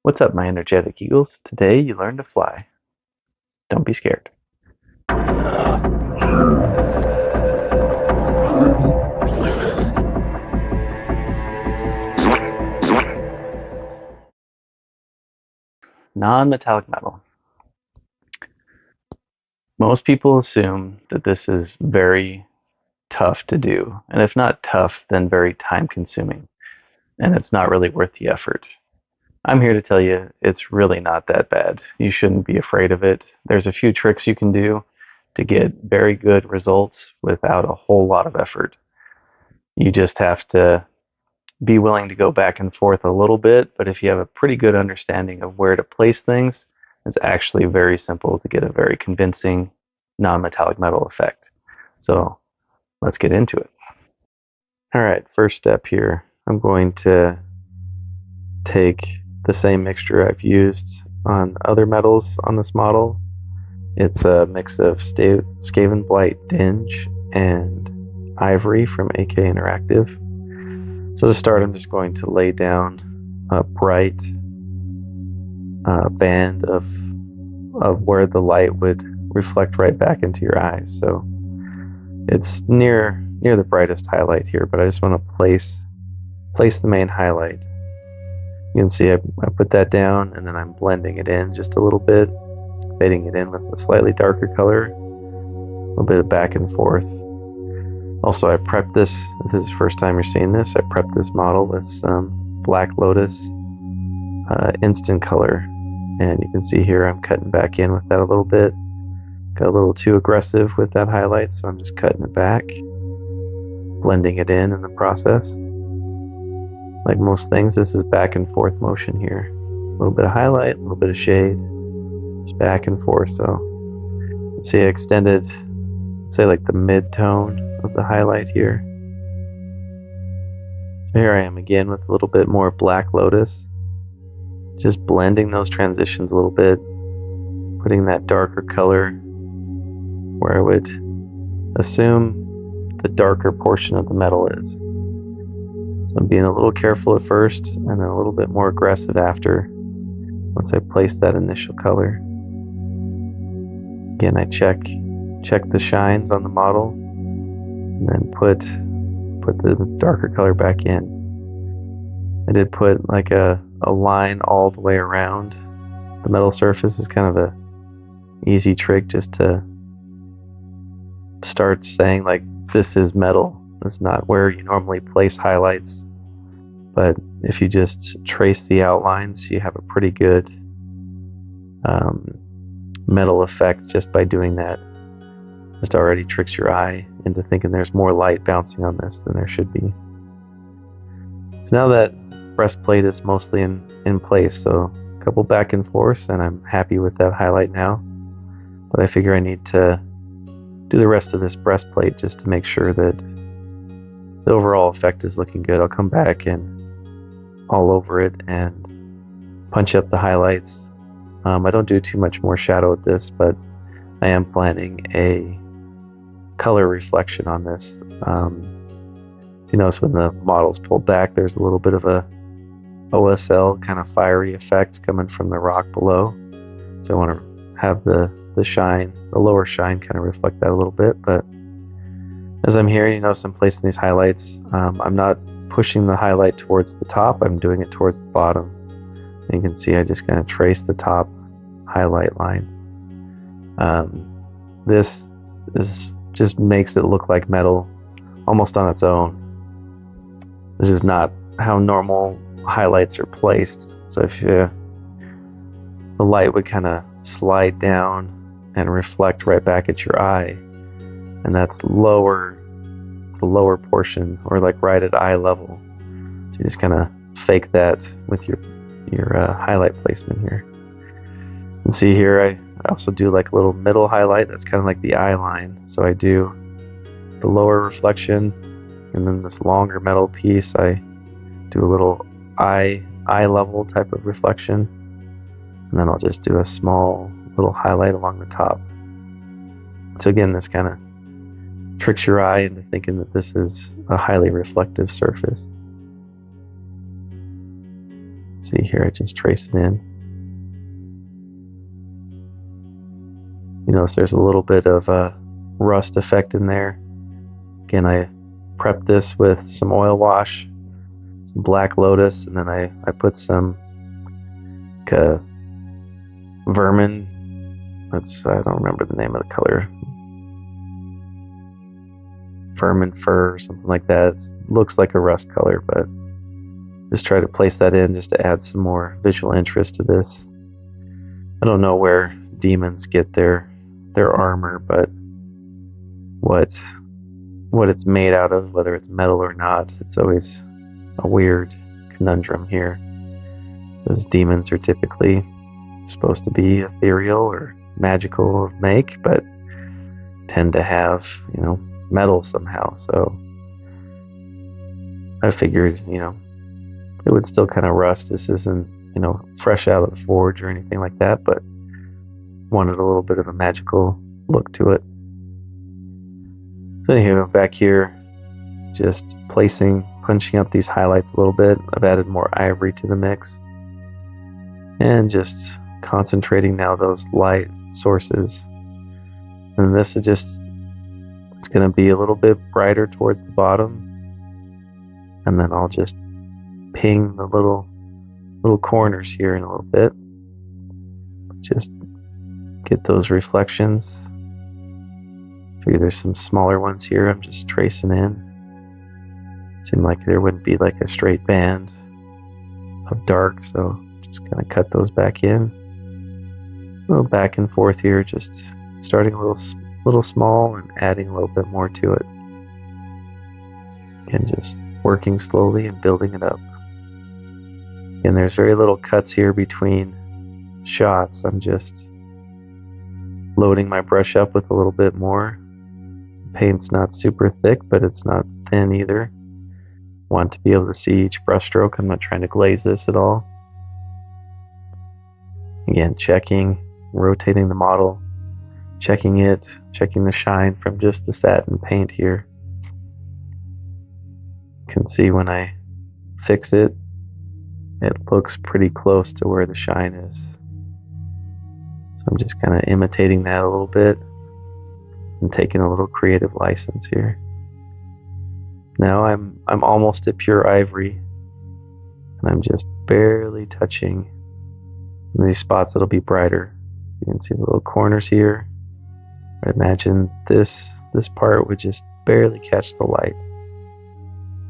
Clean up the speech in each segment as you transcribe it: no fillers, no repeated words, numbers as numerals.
What's up, my energetic eagles? Today you learn to fly. Don't be scared. Non-metallic metal. Most people assume that this is very tough to do, and if not tough, then very time-consuming, and it's not really worth the effort. I'm here to tell you it's really not that bad. You shouldn't be afraid of it. There's a few tricks you can do to get very good results without a whole lot of effort. You just have to be willing to go back and forth a little bit, but if you have a pretty good understanding of where to place things, it's actually very simple to get a very convincing non-metallic metal effect. So let's get into it. All right, first step here, I'm going to take the same mixture I've used on other metals on this model. It's a mix of Skavenblight Dinge and Ivory from AK Interactive. So to start, I'm just going to lay down a bright band of where the light would reflect right back into your eyes. So it's near the brightest highlight here, but I just want to place the main highlight. You can see I put that down, and then I'm blending it in just a little bit, fading it in with a slightly darker color, a little bit of back and forth. Also, I prepped this. If this is the first time you're seeing this, I prepped this model with some Black Lotus instant color, and you can see here I'm cutting back in with that a little bit. Got a little too aggressive with that highlight, so I'm just cutting it back, blending it in the process. Like most things, this is back and forth motion here. A little bit of highlight, a little bit of shade, just back and forth. So you can see I extended, say, like the mid-tone of the highlight here. So here I am again with a little bit more Black Lotus, just blending those transitions a little bit, putting that darker color where I would assume the darker portion of the metal is. So I'm being a little careful at first, and then a little bit more aggressive after, once I place that initial color. Again, I check the shines on the model, and then put the darker color back in. I did put like a line all the way around the metal surface. Is kind of a easy trick just to start saying like this is metal. It's not where you normally place highlights, but if you just trace the outlines, you have a pretty good metal effect just by doing that. Just already tricks your eye into thinking there's more light bouncing on this than there should be. So now that breastplate is mostly in place, so a couple back and forth, and I'm happy with that highlight now. But I figure I need to do the rest of this breastplate just to make sure that the overall effect is looking good. I'll come back and all over it and punch up the highlights. I don't do too much more shadow with this, but I am planning a color reflection on this. You notice when the model's pulled back, there's a little bit of a OSL kind of fiery effect coming from the rock below. So I want to have the shine, the lower shine, kind of reflect that a little bit. But as I'm here, you notice I'm placing these highlights. I'm not pushing the highlight towards the top, I'm doing it towards the bottom. And you can see I just kind of trace the top highlight line. This just makes it look like metal almost on its own. This is not how normal highlights are placed. So if the light would kind of slide down and reflect right back at your eye, and that's the lower portion, or like right at eye level. So you just kind of fake that with your highlight placement here. And see here, I also do like a little middle highlight. That's kind of like the eye line. So I do the lower reflection, and then this longer metal piece, I do a little eye level type of reflection, and then I'll just do a small little highlight along the top. So again, this kind of tricks your eye into thinking that this is a highly reflective surface. See here, I just trace it in. You notice there's a little bit of a rust effect in there. Again, I prepped this with some oil wash, some Black Lotus, and then I put some vermin. I don't remember the name of the color. Vermin fur or something like that. It looks like a rust color, but just try to place that in just to add some more visual interest to this. I don't know where demons get their armor, but what it's made out of, whether it's metal or not, it's always a weird conundrum here. Those demons are typically supposed to be ethereal or magical of make, but tend to have, metal somehow. So I figured, it would still kind of rust. This isn't, fresh out of the forge or anything like that, but wanted a little bit of a magical look to it. So anyway, back here, just punching up these highlights a little bit. I've added more ivory to the mix. And just concentrating now those light sources. And this is it's going to be a little bit brighter towards the bottom. And then I'll just ping the little corners here in a little bit. Just get those reflections. Figure there's some smaller ones here I'm just tracing in. Seemed like there wouldn't be like a straight band of dark, so just kind of cut those back in. A little back and forth here, just starting a little small and adding a little bit more to it. And just working slowly and building it up. And there's very little cuts here between shots. I'm just loading my brush up with a little bit more. Paint's not super thick, but it's not thin either. Want to be able to see each brush stroke. I'm not trying to glaze this at all. Again, checking, rotating the model, checking the shine from just the satin paint here. You can see when I fix it, it looks pretty close to where the shine is. So I'm just kind of imitating that a little bit and taking a little creative license here. Now I'm almost at pure ivory, and I'm just barely touching these spots that'll be brighter. You can see the little corners here. I imagine this part would just barely catch the light.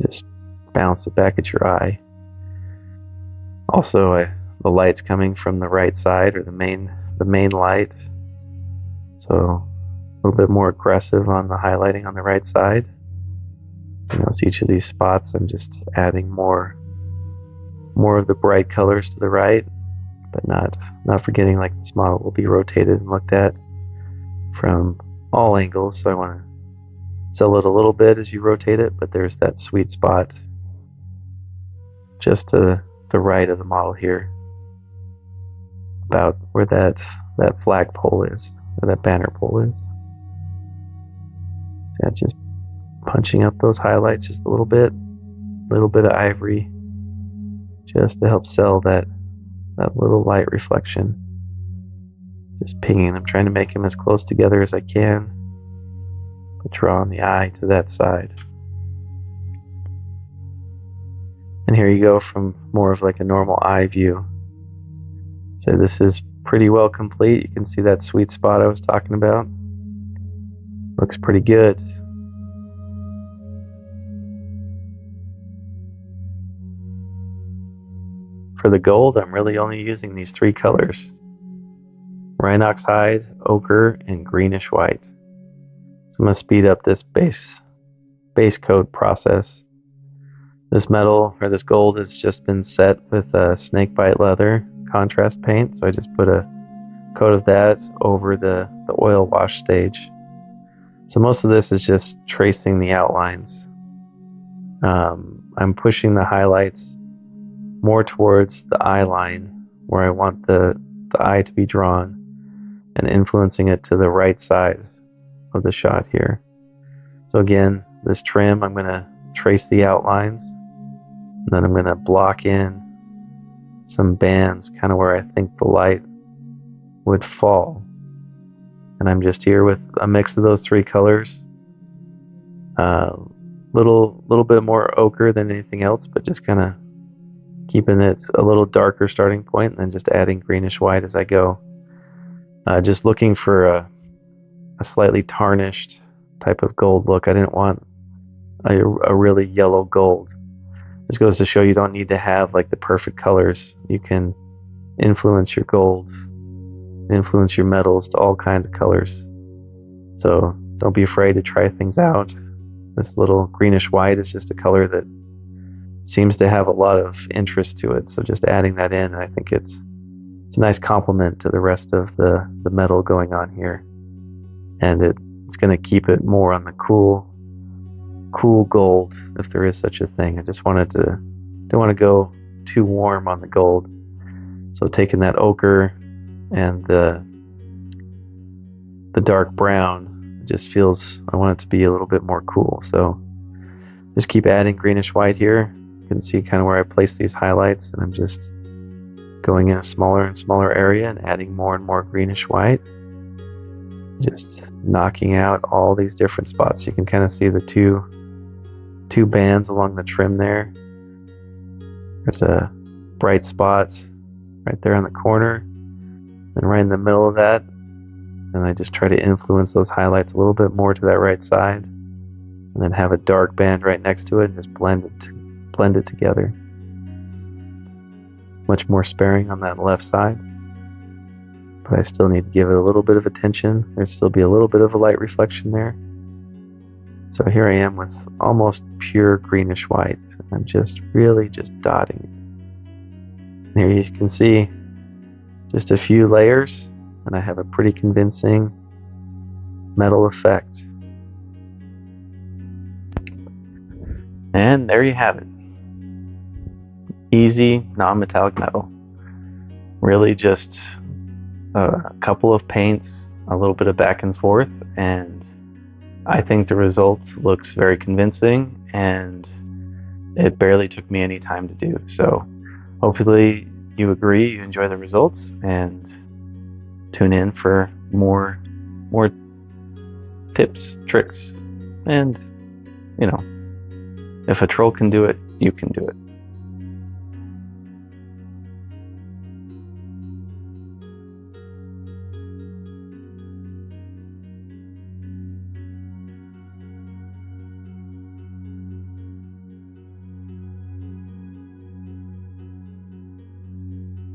Just bounce it back at your eye. Also, the light's coming from the right side, or the main light, so a little bit more aggressive on the highlighting on the right side. You notice each of these spots I'm just adding more of the bright colors to the right, but not forgetting like this model will be rotated and looked at from all angles, so I want to sell it a little bit as you rotate it, but there's that sweet spot just to the right of the model here, about where that flagpole is, or that banner pole is. Yeah, just punching up those highlights just a little bit of ivory, just to help sell that little light reflection. Just pinging them, trying to make them as close together as I can, but drawing the eye to that side. And here you go from more of like a normal eye view. So this is pretty well complete. You can see that sweet spot I was talking about. Looks pretty good. For the gold, I'm really only using these three colors: Rhinox hide, ochre, and greenish white. So I'm going to speed up this base coat process. This metal, or this gold, has just been set with snakebite leather contrast paint, so I just put a coat of that over the oil wash stage. So most of this is just tracing the outlines. I'm pushing the highlights more towards the eye line, where I want the eye to be drawn, and influencing it to the right side of the shot here. So again, this trim, I'm going to trace the outlines, and then I'm going to block in some bands kind of where I think the light would fall. And I'm just here with a mix of those three colors. Little bit more ochre than anything else, but just kind of keeping it a little darker starting point, and then just adding greenish white as I go. Just looking for a slightly tarnished type of gold look. I didn't want a really yellow gold. This goes to show you don't need to have like the perfect colors. You can influence your gold, influence your metals to all kinds of colors. So don't be afraid to try things out. This little greenish white is just a color that seems to have a lot of interest to it. So just adding that in, I think it's a nice complement to the rest of the metal going on here. And it's going to keep it more on the cool gold, if there is such a thing. I just don't want to go too warm on the gold. So taking that ochre and the dark brown, it just feels, I want it to be a little bit more cool. So just keep adding greenish white here. You can see kind of where I place these highlights, and I'm just going in a smaller and smaller area and adding more and more greenish white. Just knocking out all these different spots. You can kind of see the two bands along the trim there. There's a bright spot right there on the corner, and right in the middle of that. And I just try to influence those highlights a little bit more to that right side, and then have a dark band right next to it and just blend it together. Much more sparing on that left side, but I still need to give it a little bit of attention. There'd still be a little bit of a light reflection there. So here I am with almost pure greenish white. I'm just really just dotting it. There you can see just a few layers, and I have a pretty convincing metal effect. And there you have it. Easy, non-metallic metal. Really just a couple of paints, a little bit of back and forth, and I think the result looks very convincing, and it barely took me any time to do. So hopefully you agree, you enjoy the results, and tune in for more tips, tricks, and if a troll can do it, you can do it.